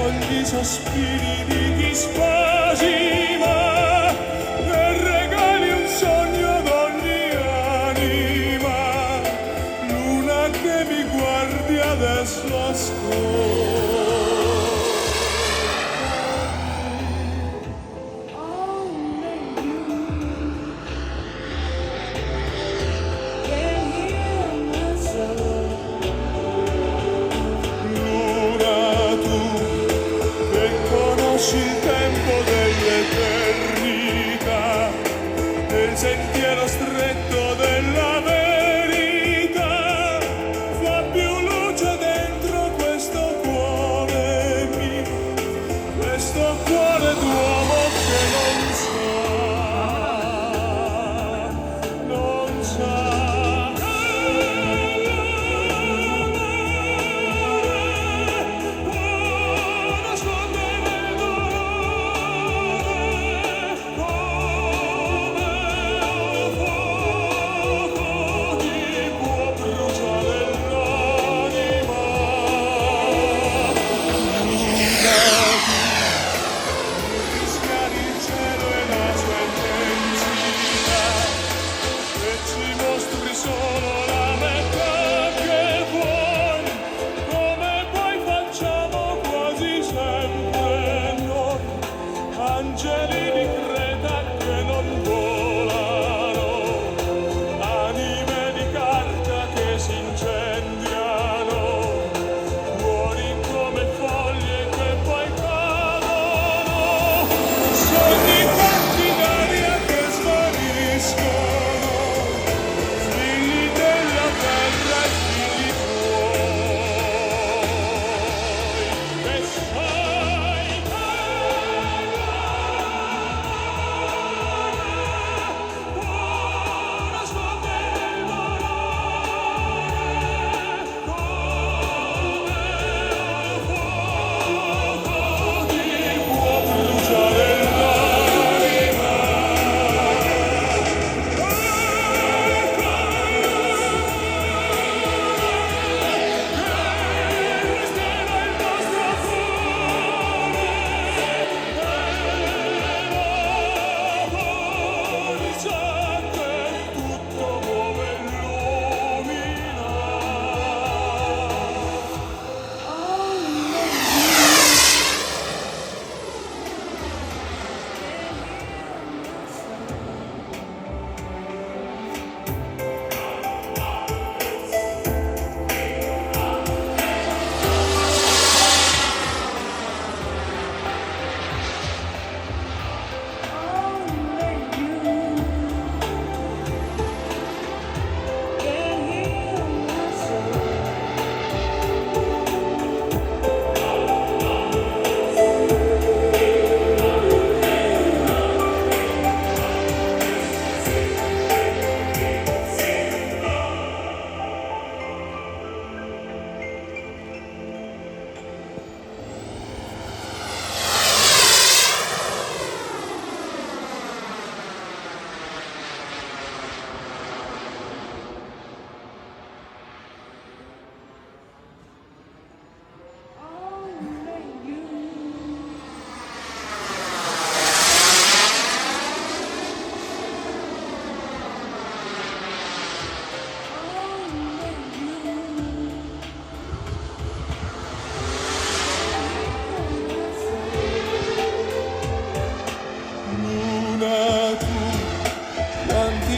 raccogli i sospiri di chi spasima e regali un sogno ad ogni anima. Luna che mi guardi adesso ascolta. Il tempo dell'eternità, nel sentiero stretto della verità, fa più luce dentro questo cuore mio, questo cuore d'uomo che non sa. Angeli di creta che non volano, anime di carta che si incendiano, cuori come foglie che poi cadono, sogni fatti d'aria che svaniscono, figli della terra e figli tuoi, che sai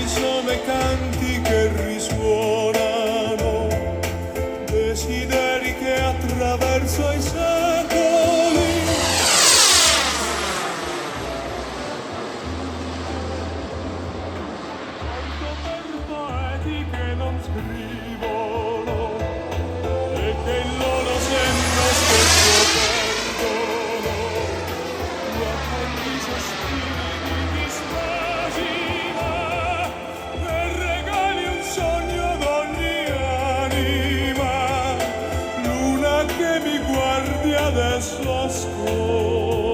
sono i canti che risuonano, desideri che attraverso i secoli canto per poeti che non scrivono e che il loro senno stesso perdono, raccogli i sospiri di chi spasima e regali un sogno ad ogni anima. Luna che mi guardi adesso ascolta.